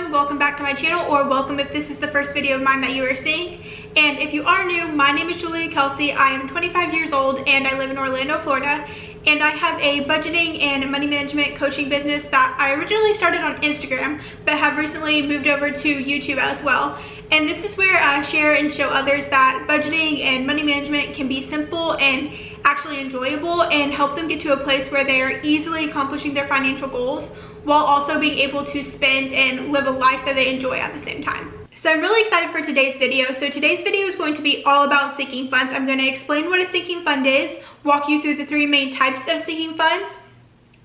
everyone, welcome back to my channel, or welcome if this is the first video of mine that you are seeing. And if you are new, my name is Julia Kelsey. I am 25 years old and I live in Orlando, Florida. And I have a budgeting and money management coaching business that I originally started on Instagram, but have recently moved over to YouTube as well. And this is where I share and show others that budgeting and money management can be simple and actually enjoyable, and help them get to a place where they are easily accomplishing their financial goals while also being able to spend and live a life that they enjoy at the same time. So I'm really excited for today's video. So today's video is going to be all about sinking funds. I'm going to explain what a sinking fund is, walk you through the three main types of sinking funds,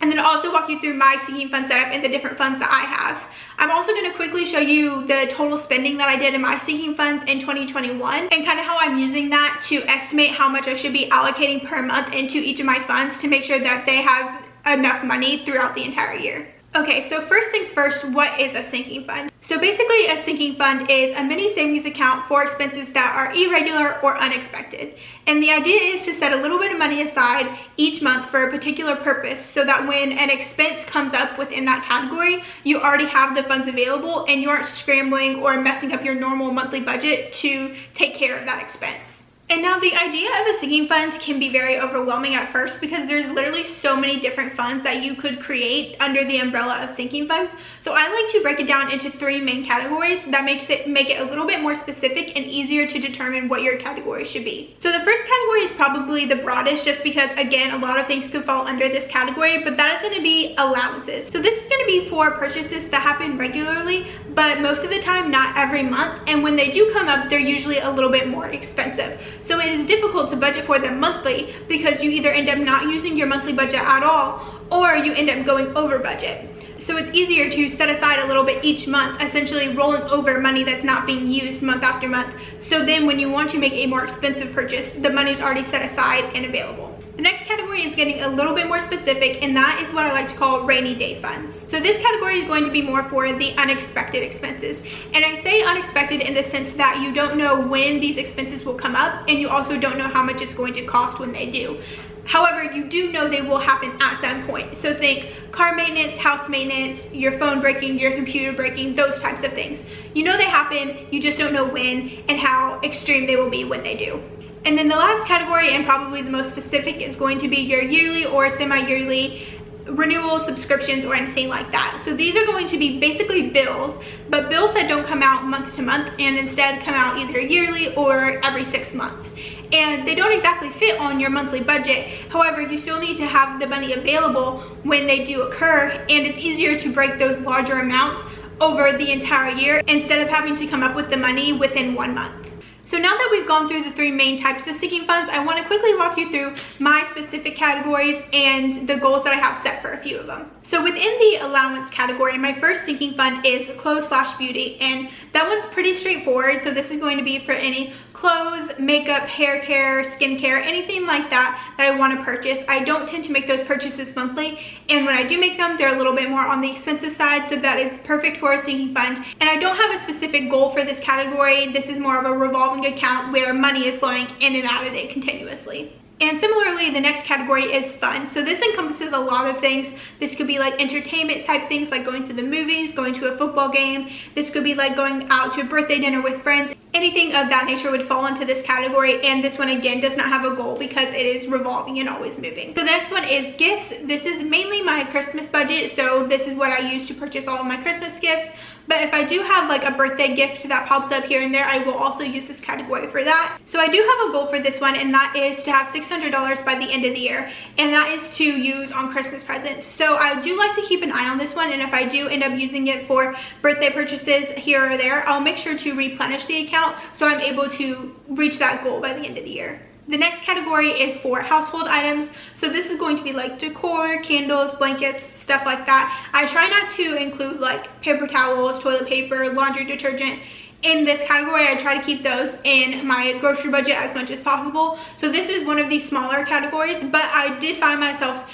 and then also walk you through my sinking fund setup and the different funds that I have. I'm also going to quickly show you the total spending that I did in my sinking funds in 2021 and kind of how I'm using that to estimate how much I should be allocating per month into each of my funds to make sure that they have enough money throughout the entire year. Okay, so first things first, what is a sinking fund? So basically a sinking fund is a mini savings account for expenses that are irregular or unexpected. And the idea is to set a little bit of money aside each month for a particular purpose, so that when an expense comes up within that category, you already have the funds available and you aren't scrambling or messing up your normal monthly budget to take care of that expense. And now the idea of a sinking fund can be very overwhelming at first, because there's literally so many different funds that you could create under the umbrella of sinking funds. So I like to break it down into three main categories that make it a little bit more specific and easier to determine what your category should be. So the first category is probably the broadest, just because again, a lot of things could fall under this category, but that is going to be allowances. So this is going to be for purchases that happen regularly, but most of the time not every month, and when they do come up, they're usually a little bit more expensive. So it is difficult to budget for them monthly, because you either end up not using your monthly budget at all, or you end up going over budget. So it's easier to set aside a little bit each month, essentially rolling over money that's not being used month after month. So then when you want to make a more expensive purchase, the money is already set aside and available. The next category is getting a little bit more specific, and that is what I like to call rainy day funds. So this category is going to be more for the unexpected expenses. And I say unexpected in the sense that you don't know when these expenses will come up, and you also don't know how much it's going to cost when they do. However, you do know they will happen at some point. So think car maintenance, house maintenance, your phone breaking, your computer breaking, those types of things. You know they happen, you just don't know when and how extreme they will be when they do. And then the last category, and probably the most specific, is going to be your yearly or semi-yearly renewal subscriptions or anything like that. So these are going to be basically bills, but bills that don't come out month to month and instead come out either yearly or every 6 months. And they don't exactly fit on your monthly budget. However, you still need to have the money available when they do occur, and it's easier to break those larger amounts over the entire year instead of having to come up with the money within 1 month. So now that we've gone through the three main types of sinking funds, I want to quickly walk you through my specific categories and the goals that I have set for a few of them. So within the allowance category, my first sinking fund is clothes/beauty, and that one's pretty straightforward. So this is going to be for any clothes, makeup, hair care, skincare, anything like that I want to purchase. I don't tend to make those purchases monthly, and when I do make them, they're a little bit more on the expensive side, so that is perfect for a sinking fund. And I don't have a specific goal for this category. This is more of a revolving account where money is flowing in and out of it continuously. And similarly, the next category is fun. So this encompasses a lot of things. This could be like entertainment type things, like going to the movies, going to a football game. This could be like going out to a birthday dinner with friends. Anything of that nature would fall into this category, and this one again does not have a goal because it is revolving and always moving. So the next one is gifts. This is mainly my Christmas budget, so this is what I use to purchase all of my Christmas gifts. But if I do have like a birthday gift that pops up here and there, I will also use this category for that. So I do have a goal for this one, and that is to have $600 by the end of the year, and that is to use on Christmas presents. So I do like to keep an eye on this one, and if I do end up using it for birthday purchases here or there, I'll make sure to replenish the account so I'm able to reach that goal by the end of the year. The next category is for household items. So this is going to be like decor, candles, blankets, stuff like that. I try not to include like paper towels, toilet paper, laundry detergent in this category. I try to keep those in my grocery budget as much as possible. So this is one of these smaller categories, but I did find myself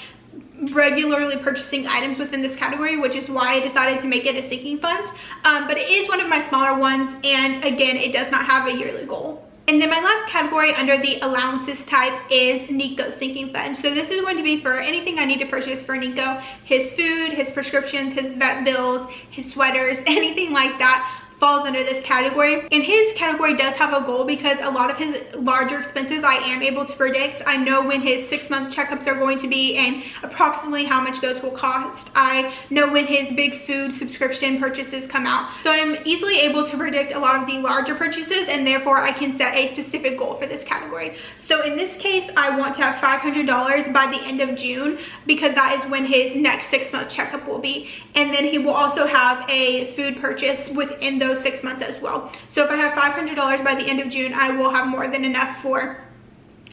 regularly purchasing items within this category, which is why I decided to make it a sinking fund. But it is one of my smaller ones, and again, it does not have a yearly goal. And then my last category under the allowances type is Nico's sinking fund. So this is going to be for anything I need to purchase for Nico, his food, his prescriptions, his vet bills, his sweaters, anything like that falls under this category. And his category does have a goal because a lot of his larger expenses I am able to predict. I know when his 6-month checkups are going to be and approximately how much those will cost. I know when his big food subscription purchases come out. So I'm easily able to predict a lot of the larger purchases, and therefore I can set a specific goal for this category. So in this case, I want to have $500 by the end of June because that is when his next 6-month checkup will be. And then he will also have a food purchase within those 6 months as well. So if I have $500 by the end of June, I will have more than enough for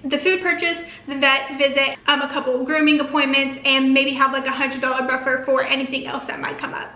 the food purchase, the vet visit, a couple grooming appointments, and maybe have like $100 buffer for anything else that might come up.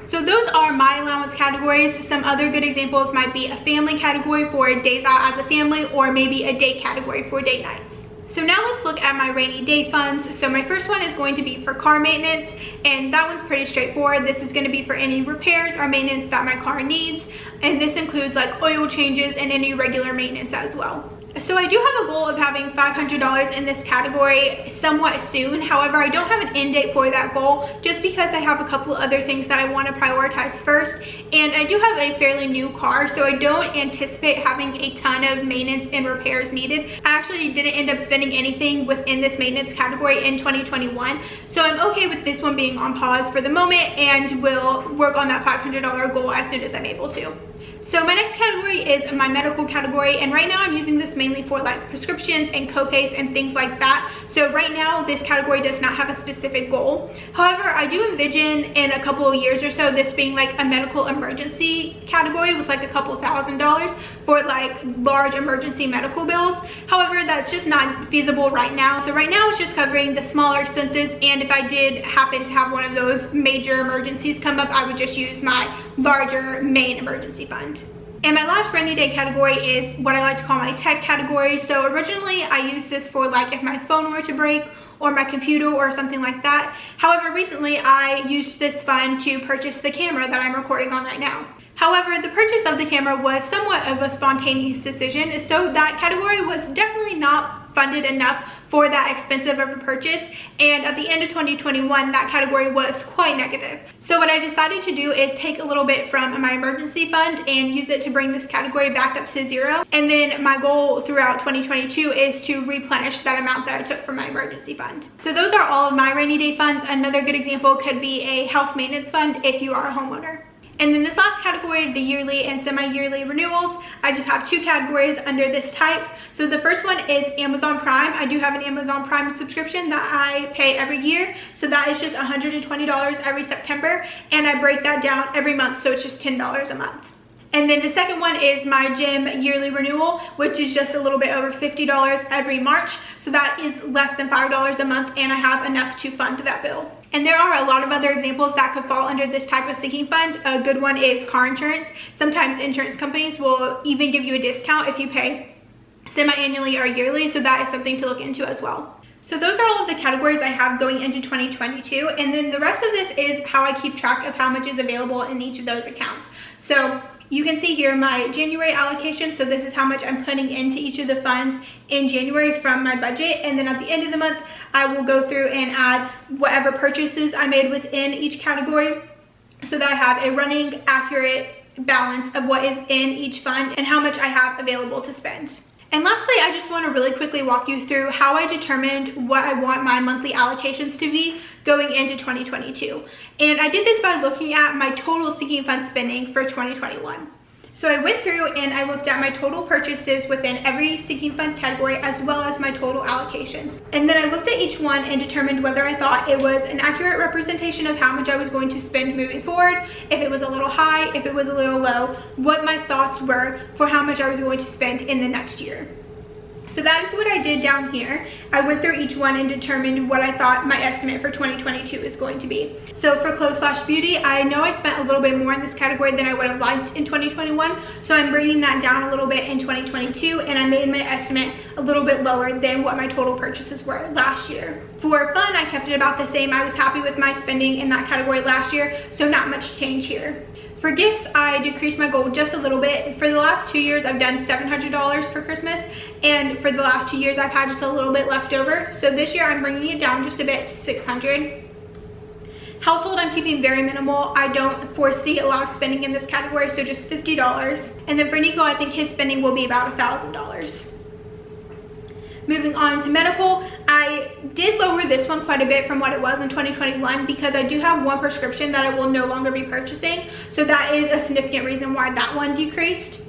So those are my allowance categories. Some other good examples might be a family category for days out as a family, or maybe a date category for date nights. So now let's look at my rainy day funds. So my first one is going to be for car maintenance, and that one's pretty straightforward. This is going to be for any repairs or maintenance that my car needs, and this includes like oil changes and any regular maintenance as well. So I do have a goal of having $500 in this category somewhat soon. However, I don't have an end date for that goal just because I have a couple other things that I want to prioritize first. And I do have a fairly new car, so I don't anticipate having a ton of maintenance and repairs needed. I actually didn't end up spending anything within this maintenance category in 2021. So I'm okay with this one being on pause for the moment, and will work on that $500 goal as soon as I'm able to. So my next category is my medical category, and right now I'm using this mainly for like prescriptions and copays and things like that. So right now this category does not have a specific goal. However, I do envision in a couple of years or so this being like a medical emergency category with like a couple $1,000s for like large emergency medical bills. However, that's just not feasible right now. So right now it's just covering the smaller expenses, and if I did happen to have one of those major emergencies come up, I would just use my larger main emergency fund. And my last rainy day category is what I like to call my tech category. So originally I used this for like if my phone were to break or my computer or something like that. However, recently I used this fund to purchase the camera that I'm recording on right now. However, the purchase of the camera was somewhat of a spontaneous decision, so that category was definitely not funded enough for that expensive of a purchase, and at the end of 2021 that category was quite negative. So what I decided to do is take a little bit from my emergency fund and use it to bring this category back up to zero, and then my goal throughout 2022 is to replenish that amount that I took from my emergency fund. So those are all of my rainy day funds. Another good example could be a house maintenance fund if you are a homeowner. And then this last category, the yearly and semi-yearly renewals, I just have 2 categories under this type. So the first one is Amazon Prime. I do have an Amazon Prime subscription that I pay every year. So that is just $120 every September, and I break that down every month, so it's just $10 a month. And then the second one is my gym yearly renewal, which is just a little bit over $50 every March. So that is less than $5 a month, and I have enough to fund that bill. And there are a lot of other examples that could fall under this type of sinking fund. A good one is car insurance. Sometimes insurance companies will even give you a discount if you pay semi-annually or yearly, so that is something to look into as well. So those are all of the categories I have going into 2022, and then the rest of this is how I keep track of how much is available in each of those accounts. So you can see here my January allocation. So this is how much I'm putting into each of the funds in January from my budget. And then at the end of the month, I will go through and add whatever purchases I made within each category so that I have a running, accurate balance of what is in each fund and how much I have available to spend. And lastly, I just want to really quickly walk you through how I determined what I want my monthly allocations to be going into 2022. And I did this by looking at my total sinking fund spending for 2021. So I went through and I looked at my total purchases within every sinking fund category as well as my total allocations. And then I looked at each one and determined whether I thought it was an accurate representation of how much I was going to spend moving forward, if it was a little high, if it was a little low, what my thoughts were for how much I was going to spend in the next year. So that is what I did down here. I went through each one and determined what I thought my estimate for 2022 is going to be. So for clothes/beauty, I know I spent a little bit more in this category than I would have liked in 2021. So I'm bringing that down a little bit in 2022, and I made my estimate a little bit lower than what my total purchases were last year. For fun, I kept it about the same. I was happy with my spending in that category last year, so not much change here. For gifts, I decreased my goal just a little bit. For the last 2 years, I've done $700 for Christmas, and for the last 2 years, I've had just a little bit left over. So this year, I'm bringing it down just a bit to $600. Household, I'm keeping very minimal. I don't foresee a lot of spending in this category, so just $50. And then for Nico, I think his spending will be about $1,000. Moving on to medical, I did lower this one quite a bit from what it was in 2021 because I do have one prescription that I will no longer be purchasing. So that is a significant reason why that one decreased.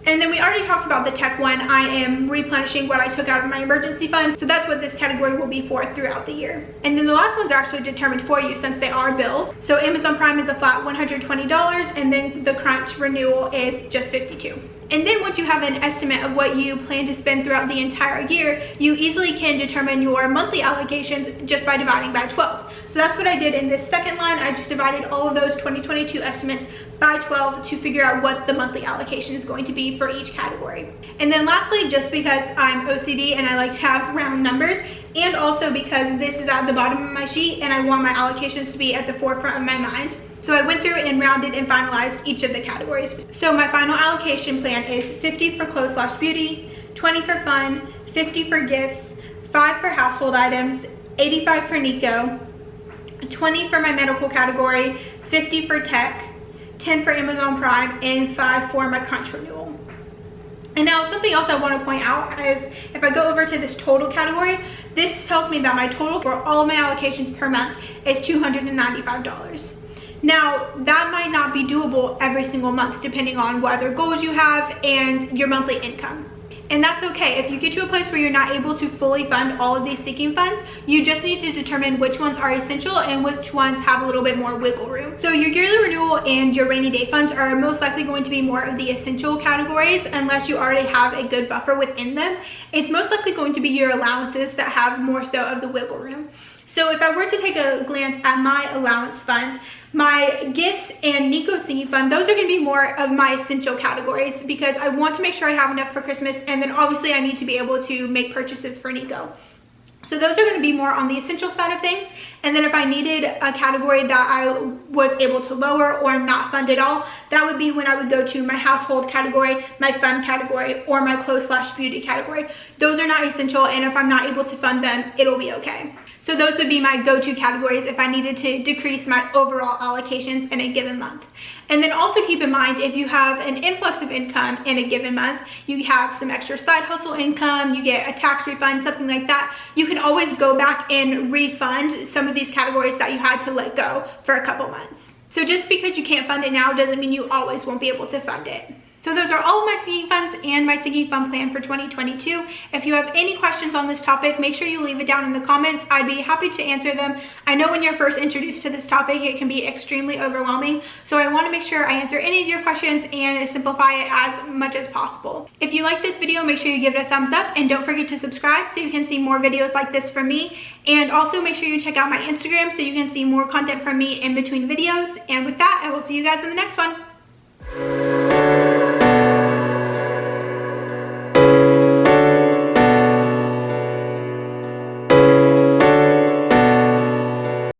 And then we already talked about the tech one. I am replenishing what I took out of my emergency fund. So that's what this category will be for throughout the year. And then the last ones are actually determined for you since they are bills. So Amazon Prime is a flat $120, and then the Crunch renewal is just $52. And then once you have an estimate of what you plan to spend throughout the entire year, you easily can determine your monthly allocations just by dividing by 12. So that's what I did in this second line. I just divided all of those 2022 estimates by 12 to figure out what the monthly allocation is going to be for each category. And then lastly, just because I'm OCD and I like to have round numbers, and also because this is at the bottom of my sheet and I want my allocations to be at the forefront of my mind, so I went through and rounded and finalized each of the categories. So my final allocation plan is 50 for clothes/beauty, 20 for fun, 50 for gifts, 5 for household items, 85 for Nico, 20 for my medical category, 50 for tech, 10 for Amazon Prime, and 5 for my Crunch renewal. And now something else I want to point out is if I go over to this total category, this tells me that my total for all of my allocations per month is $295. Now, that might not be doable every single month depending on what other goals you have and your monthly income. And that's okay. If you get to a place where you're not able to fully fund all of these sinking funds, you just need to determine which ones are essential and which ones have a little bit more wiggle room. So your yearly renewal and your rainy day funds are most likely going to be more of the essential categories unless you already have a good buffer within them. It's most likely going to be your allowances that have more so of the wiggle room. So if I were to take a glance at my allowance funds, my gifts and Nico singing fund, those are going to be more of my essential categories because I want to make sure I have enough for Christmas, and then obviously I need to be able to make purchases for Nico. So those are going to be more on the essential side of things. And then if I needed a category that I was able to lower or not fund at all, that would be when I would go to my household category, my fun category, or my clothes/beauty category. Those are not essential, and if I'm not able to fund them, it'll be okay. So those would be my go-to categories if I needed to decrease my overall allocations in a given month. And then also keep in mind, if you have an influx of income in a given month, you have some extra side hustle income, you get a tax refund, something like that, you can always go back and refund some of these categories that you had to let go for a couple months. So just because you can't fund it now doesn't mean you always won't be able to fund it. So those are all of my sinking funds and my sinking fund plan for 2022. If you have any questions on this topic, make sure you leave it down in the comments. I'd be happy to answer them. I know when you're first introduced to this topic, it can be extremely overwhelming. So I want to make sure I answer any of your questions and simplify it as much as possible. If you like this video, make sure you give it a thumbs up, and don't forget to subscribe so you can see more videos like this from me. And also make sure you check out my Instagram so you can see more content from me in between videos. And with that, I will see you guys in the next one.